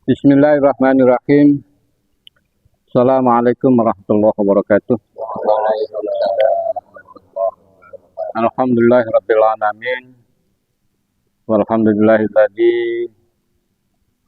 Bismillahirrahmanirrahim. Assalamualaikum warahmatullahi wabarakatuh. Alhamdulillahirabbil alamin. Walhamdulillahilladzi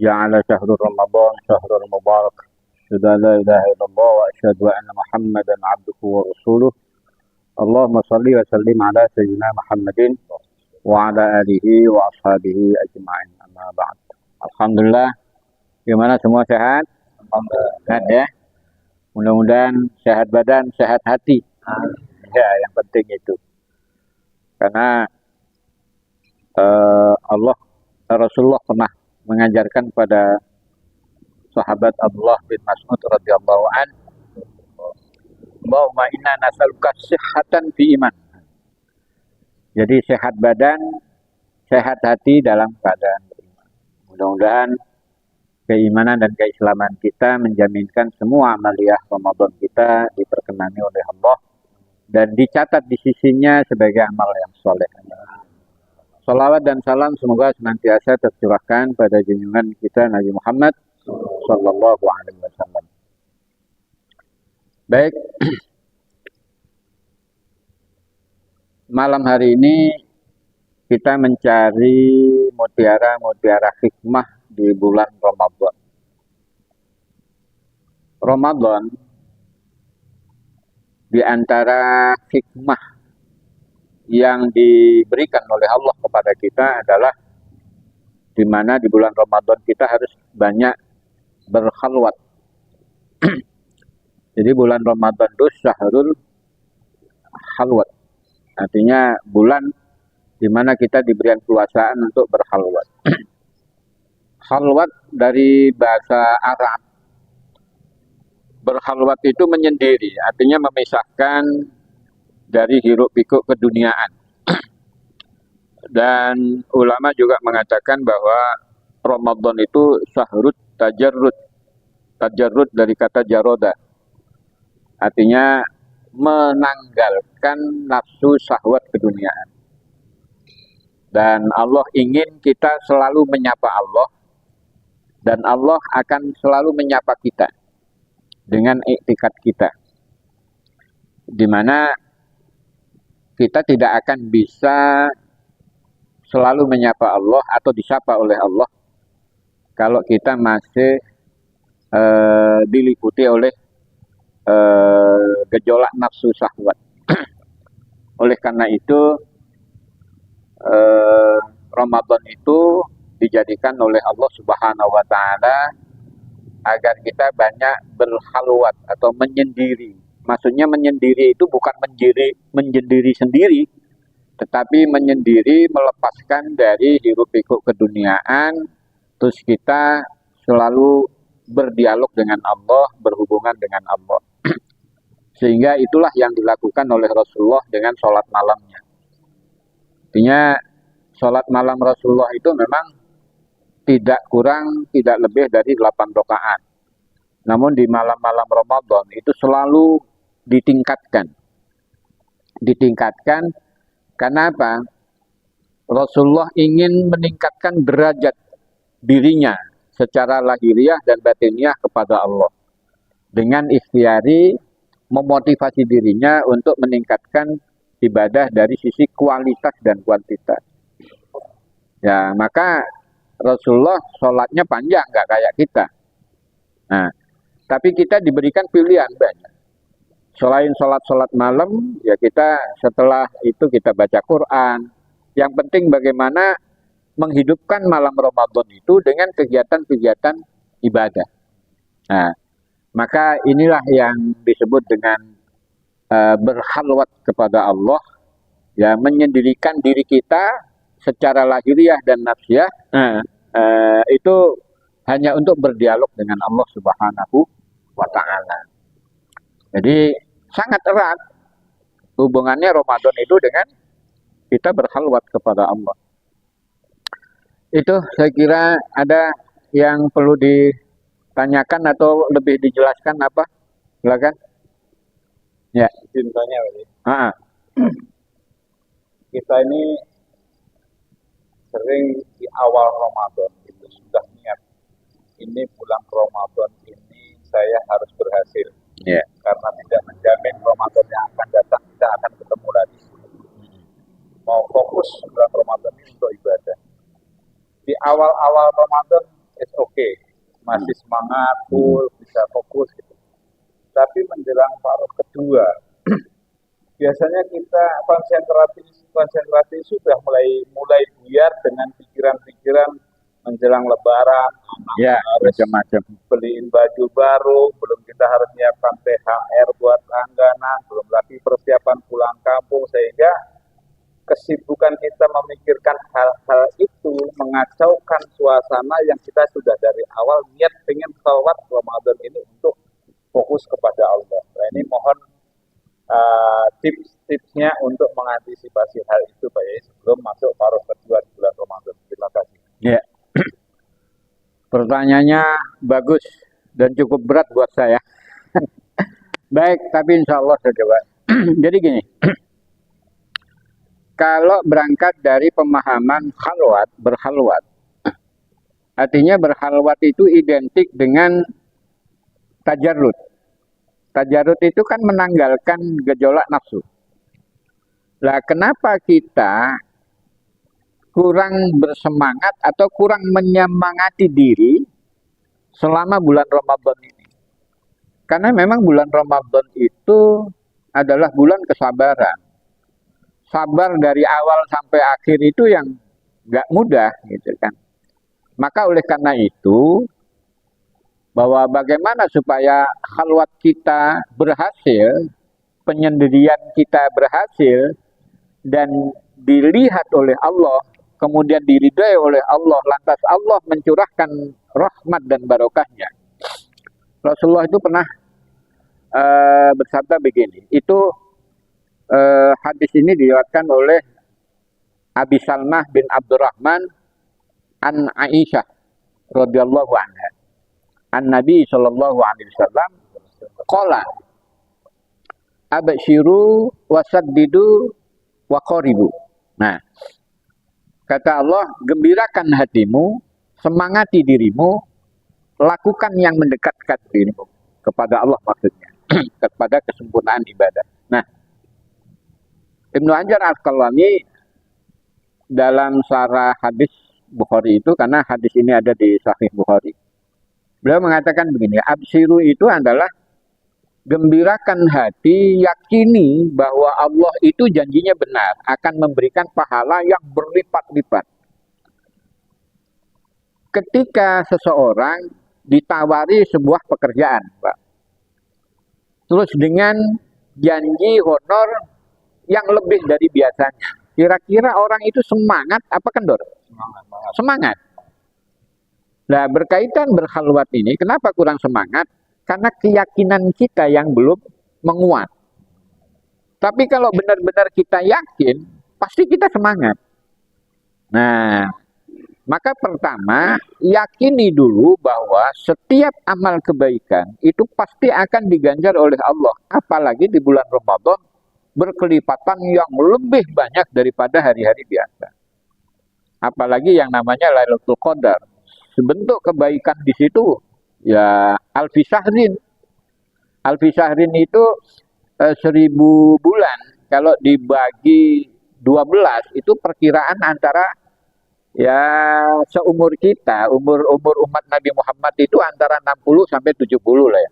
ja'ala syahrul Ramadan syahrul mubarak. Asyhadu an la ilaha illallah wa asyhadu anna Muhammadan 'abduhu wa rasuluh. Allahumma shalli wa sallim ala sayyidina Muhammadin wa ala alihi wa ashabihi ajma'in. Amma ba'd. Alhamdulillah. Gimana semua sehat? Sehat ya. Mudah-mudahan sehat badan, sehat hati. Ya, yang penting itu. Karena Rasulullah pernah mengajarkan pada sahabat Abdullah bin Mas'ud radhiyallahu an, "Allahumma inna nas'aluka sihhatan fi iman." Jadi sehat badan, sehat hati dalam keadaan beriman. Mudah-mudahan keimanan dan keislaman kita menjaminkan semua amaliyah Ramadan kita diperkenani oleh Allah dan dicatat di sisinya sebagai amal yang soleh. Salawat dan salam semoga senantiasa tercurahkan pada junjungan kita Nabi Muhammad Sallallahu Alaihi Wasallam. Baik, malam hari ini kita mencari mutiara-mutiara hikmah di bulan Ramadan. Ramadan di antara hikmah yang diberikan oleh Allah kepada kita adalah di mana di bulan Ramadan kita harus banyak berkhalwat. Jadi bulan Ramadan itu syahrul khalwat. Artinya bulan di mana kita diberikan kekuasaan untuk berkhalwat. Khalwat dari bahasa Arab. Berkhalwat itu menyendiri, artinya memisahkan dari hiruk pikuk keduniaan. Dan ulama juga mengatakan bahwa Ramadan itu syahrut tajarrud. Tajarrud dari kata jaroda. Artinya menanggalkan nafsu syahwat keduniaan. Dan Allah ingin kita selalu menyapa Allah. Dan Allah akan selalu menyapa kita dengan iktikad kita. Di mana kita tidak akan bisa selalu menyapa Allah atau disapa oleh Allah kalau kita masih diliputi oleh gejolak nafsu syahwat. Oleh karena itu Ramadan itu dijadikan oleh Allah Subhanahu wa taala agar kita banyak berkhalwat atau menyendiri. Maksudnya menyendiri itu bukan menyendiri sendiri, tetapi menyendiri melepaskan dari hiruk pikuk keduniaan, terus kita selalu berdialog dengan Allah, berhubungan dengan Allah. Sehingga itulah yang dilakukan oleh Rasulullah dengan sholat malamnya. Artinya sholat malam Rasulullah itu memang tidak kurang, tidak lebih dari 8 rakaat. Namun di malam-malam Ramadan itu selalu ditingkatkan. Ditingkatkan karena apa? Rasulullah ingin meningkatkan derajat dirinya secara lahiriah dan batiniah kepada Allah. Dengan ikhtiari memotivasi dirinya untuk meningkatkan ibadah dari sisi kualitas dan kuantitas. Ya, maka Rasulullah sholatnya panjang, nggak kayak kita. Nah, tapi kita diberikan pilihan banyak. Selain sholat malam, ya kita setelah itu kita baca Quran. Yang penting bagaimana menghidupkan malam Ramadan itu dengan kegiatan-kegiatan ibadah. Nah, maka inilah yang disebut dengan berkhalwat kepada Allah, ya menyendirikan diri kita secara lahiriah dan nafsiyah, itu hanya untuk berdialog dengan Allah Subhanahu wa taala. Jadi sangat erat hubungannya Ramadan itu dengan kita berkhalwat kepada Allah. Itu saya kira ada yang perlu ditanyakan atau lebih dijelaskan apa? Silakan. Ya. Cintanya ini. Kita ini sering di awal Ramadan itu sudah niat ini bulan Ramadan ini saya harus berhasil. Ya. Karena tidak menjamin Ramadan yang akan datang kita akan ketemu lagi. Mau fokus bulan Ramadan ini untuk ibadah. Di awal-awal Ramadan it's okay, masih semangat, full, bisa fokus gitu. Tapi menjelang paruh kedua, biasanya kita konsentrasi sudah mulai buyar dengan pikiran-pikiran menjelang Lebaran. Ya, macam-macam. Beliin baju baru, belum kita harus menyiapkan THR buat langganan, belum lagi persiapan pulang kampung, sehingga kesibukan kita memikirkan hal-hal itu mengacaukan suasana yang kita sudah dari awal niat pengen sholat Ramadan ini untuk fokus kepada Allah. Nah, ini mohon tips-tipsnya untuk mengantisipasi hal itu Pak Yai sebelum masuk paruh kedua di bulan Ramadan. Terima kasih. Ya. Pertanyaannya bagus dan cukup berat buat saya. Baik, tapi insya Allah saya coba. Jadi gini, kalau berangkat dari pemahaman berhalwat, artinya berhalwat itu identik dengan tajarrud. Tajarrud itu kan menanggalkan gejolak nafsu. Lah kenapa kita kurang bersemangat atau kurang menyemangati diri selama bulan Ramadan ini? Karena memang bulan Ramadan itu adalah bulan kesabaran. Sabar dari awal sampai akhir itu yang nggak mudah, gitu kan. Maka oleh karena itu, bahwa bagaimana supaya khalwat kita berhasil, penyendirian kita berhasil, dan dilihat oleh Allah, kemudian diridai oleh Allah, lantas Allah mencurahkan rahmat dan barokahnya. Rasulullah itu pernah bersabda begini, itu hadis ini diriwayatkan oleh Abi Salmah bin Abdurrahman an Aisyah radhiyallahu anha. An Nabi sallallahu alaihi wasallam qala abshiru wasaddidu wa qaribu. Nah, kata Allah, gembirakan hatimu, semangati dirimu, lakukan yang mendekatkan dirimu kepada Allah, maksudnya kepada kesempurnaan ibadah. Nah, Ibnu Hajar Al-Asqalani dalam syarah hadis Bukhari itu, karena hadis ini ada di Sahih Bukhari, beliau mengatakan begini, absyiru itu adalah gembirakan hati, yakini bahwa Allah itu janjinya benar, akan memberikan pahala yang berlipat-lipat. Ketika seseorang ditawari sebuah pekerjaan, Pak, terus dengan janji honor yang lebih dari biasanya, kira-kira orang itu semangat apa kendor? Semangat. Nah, berkaitan berkhalwat ini, kenapa kurang semangat? Karena keyakinan kita yang belum menguat. Tapi kalau benar-benar kita yakin, pasti kita semangat. Nah, maka pertama, yakini dulu bahwa setiap amal kebaikan itu pasti akan diganjar oleh Allah. Apalagi di bulan Ramadan, berkelipatan yang lebih banyak daripada hari-hari biasa. Apalagi yang namanya Lailatul Qadar. Sebentuk kebaikan di situ, ya alfi syahrin. Alfi syahrin itu 1000 bulan. Kalau dibagi 12 itu perkiraan antara ya seumur kita, umur umat Nabi Muhammad itu antara 60 sampai 70 lah ya.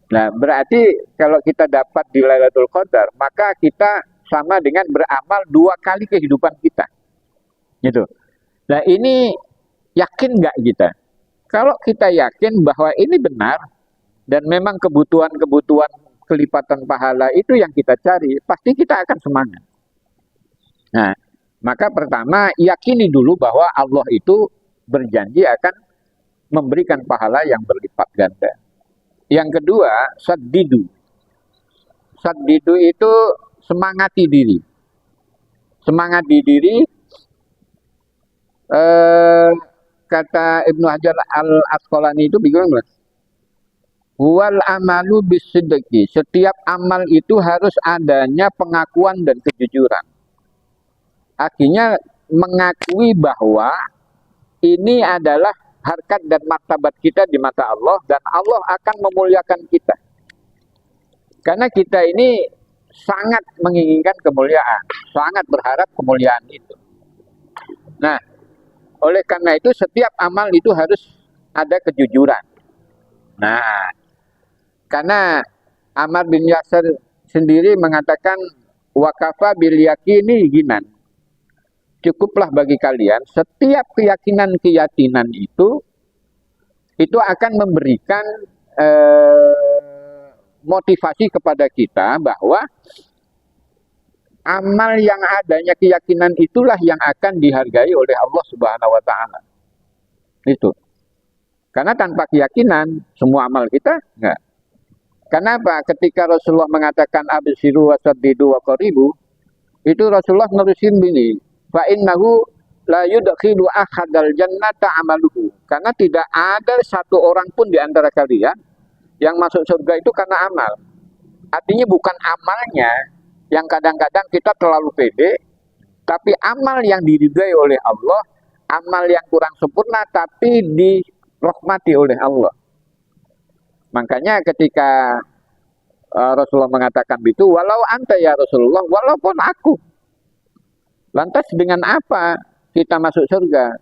Nah, berarti kalau kita dapat di Lailatul Qadar, maka kita sama dengan beramal 2 kali kehidupan kita. Gitu. Nah, ini yakin nggak kita? Kalau kita yakin bahwa ini benar dan memang kebutuhan-kebutuhan kelipatan pahala itu yang kita cari, pasti kita akan semangat. Nah, maka pertama yakini dulu bahwa Allah itu berjanji akan memberikan pahala yang berlipat ganda. Yang kedua, saddidu. Saddidu itu semangati diri. Semangati diri, kata Ibnu Hajar Al-Asqalani itu begini, wal amalu bisidqi. Setiap amal itu harus adanya pengakuan dan kejujuran. Akhirnya mengakui bahwa ini adalah harkat dan martabat kita di mata Allah, dan Allah akan memuliakan kita. Karena kita ini sangat menginginkan kemuliaan, sangat berharap kemuliaan itu. Nah, oleh karena itu setiap amal itu harus ada kejujuran. Nah, karena Ammar bin Yasir sendiri mengatakan, wakafa bil yakini ginan. Cukuplah bagi kalian, setiap keyakinan itu akan memberikan motivasi kepada kita bahwa amal yang adanya keyakinan itulah yang akan dihargai oleh Allah Subhanahu wa taala. Itu. Karena tanpa keyakinan semua amal kita enggak. Kenapa? Ketika Rasulullah mengatakan abshiru wasaddidu wa qaribu, itu Rasulullah nerusin begini, fa innahu la yudkhilu ahadal jannata amaluhu. Karena tidak ada satu orang pun di antara kalian yang masuk surga itu karena amal. Artinya bukan amalnya yang kadang-kadang kita terlalu pede, tapi amal yang diridhai oleh Allah, amal yang kurang sempurna tapi dirahmati oleh Allah. Makanya ketika Rasulullah mengatakan itu, walau anta ya Rasulullah, walaupun aku. Lantas dengan apa kita masuk surga?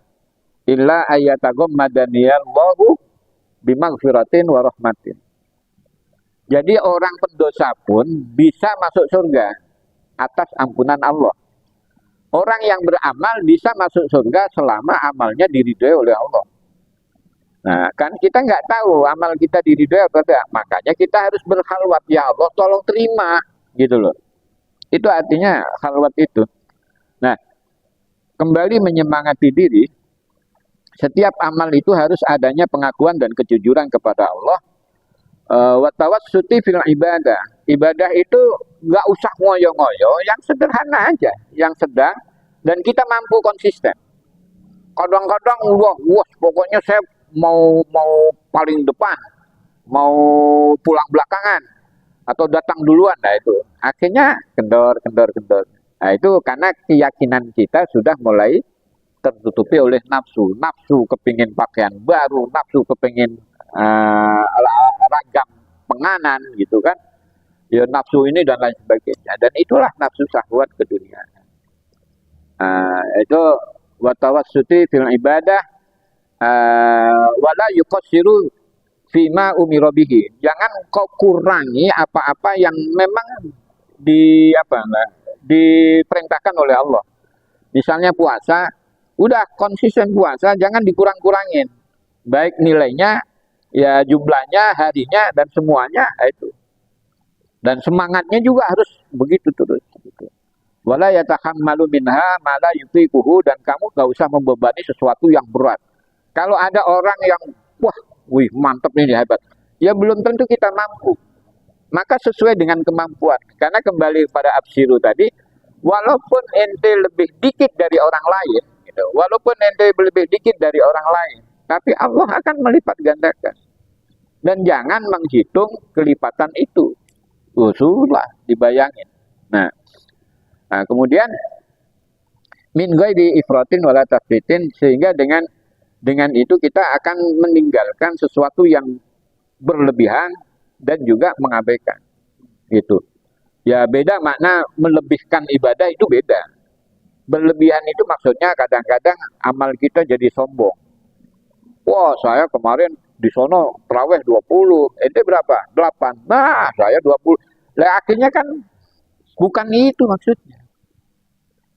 Illa ayyataghammadaniyallahu bimaghfiratin wa rahmatin. Jadi orang pendosa pun bisa masuk surga atas ampunan Allah. Orang yang beramal bisa masuk surga selama amalnya diridhai oleh Allah. Nah, kan kita nggak tahu amal kita diridhai atau tidak. Makanya kita harus berkhalwat, ya Allah tolong terima, gitu loh. Itu artinya khalwat itu. Nah, kembali menyemangati diri, setiap amal itu harus adanya pengakuan dan kejujuran kepada Allah. Wa tawassuti fil ibadah. Ibadah itu nggak usah ngoyo-ngoyo, yang sederhana aja, yang sedang, dan kita mampu konsisten. Kadang-kadang wah, pokoknya saya mau paling depan, mau pulang belakangan, atau datang duluan, nah itu akhirnya kendor. Nah itu karena keyakinan kita sudah mulai tertutupi oleh nafsu. Nafsu kepingin pakaian baru, nafsu kepingin ragam penganan gitu kan, ya nafsu ini dan lain sebagainya. Dan itulah nafsu syahwat ke dunia. Itu watawassuti fil ibadah wala yuqassiru fima umira bihi. Jangan kau kurangi apa-apa yang memang diperintahkan oleh Allah. Misalnya puasa, udah konsisten puasa, jangan dikurang-kurangin. Baik nilainya, ya jumlahnya, harinya, dan semuanya itu. Dan semangatnya juga harus begitu terus. Wala yatahammalu minha ma la yutiquhu, dan kamu gak usah membebani sesuatu yang berat. Kalau ada orang yang wih mantep ini hebat, ya belum tentu kita mampu. Maka sesuai dengan kemampuan. Karena kembali pada absiru tadi, walaupun ente lebih dikit dari orang lain, gitu, walaupun ente lebih dikit dari orang lain, tapi Allah akan melipat gandakan. Dan jangan menghitung kelipatan itu. Sudah dibayangin. Nah, kemudian min ghairi ifratin wala tafritin, sehingga dengan itu kita akan meninggalkan sesuatu yang berlebihan dan juga mengabaikan. Gitu. Ya beda makna melebihkan ibadah, itu beda. Berlebihan itu maksudnya kadang-kadang amal kita jadi sombong. Wah, saya kemarin di sono tarawih 20, ente berapa? 8. Nah, saya 20. Lah akhirnya kan bukan itu maksudnya.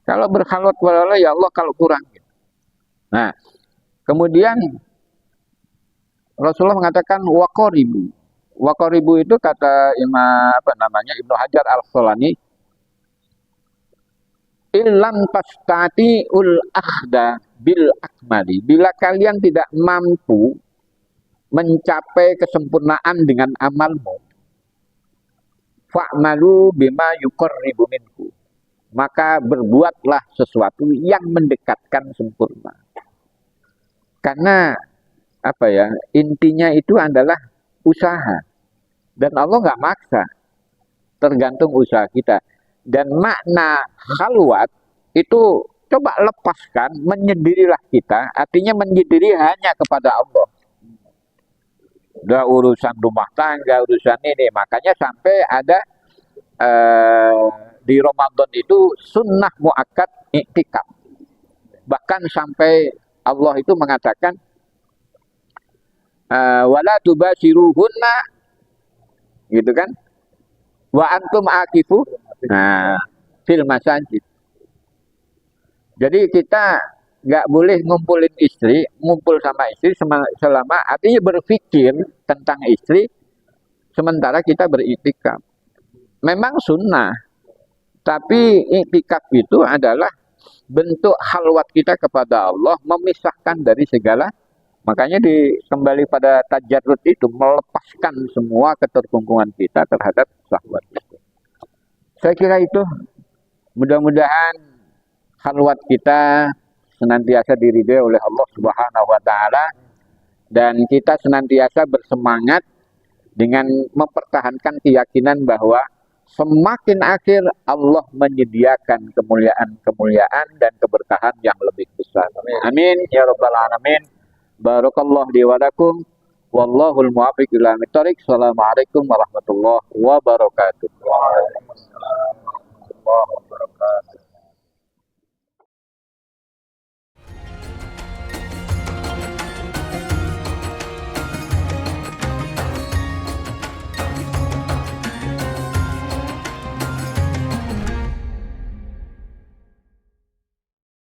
Kalau berkhalwat kepada Allah, ya Allah kalau kurang. Nah, kemudian Rasulullah mengatakan waqaribu. Waqaribu itu kata Ibnu Hajar Al-Asqalani, illam tastati ul akhda bil akmali. Bila kalian tidak mampu mencapai kesempurnaan dengan amalmu, fa'malu bima yuqarribu minku. Maka berbuatlah sesuatu yang mendekatkan sempurna. Karena intinya itu adalah usaha. Dan Allah nggak maksa. Tergantung usaha kita. Dan makna khalwat itu coba lepaskan, menyendirilah kita, artinya menyendiri hanya kepada Allah. Udah urusan rumah tangga, urusan ini, makanya sampai ada di Ramadan itu sunnah muakkad i'tikaf. Bahkan sampai Allah itu mengatakan wala tubashiruhunna, gitu kan, wa antum akifu fil masajid. Jadi kita nggak boleh ngumpulin istri, ngumpul sama istri selama artinya berpikir tentang istri sementara kita beriktikaf. Memang sunnah, tapi iktikaf itu adalah bentuk khalwat kita kepada Allah, memisahkan dari segala. Makanya kembali pada tajarrud itu, melepaskan semua keterkungkungan kita terhadap syahwat itu. Saya kira itu, mudah-mudahan khalwat kita senantiasa diridhai oleh Allah Subhanahu wa taala, dan kita senantiasa bersemangat dengan mempertahankan keyakinan bahwa semakin akhir Allah menyediakan kemuliaan-kemuliaan dan keberkahan yang lebih besar. Amin ya rabbal alamin. Barakallahu li wa lakum. Wallahul muwaffiq ila aqwamit thoriq. Assalamualaikum warahmatullahi wabarakatuh. Waalaikumsalam warahmatullahi wabarakatuh.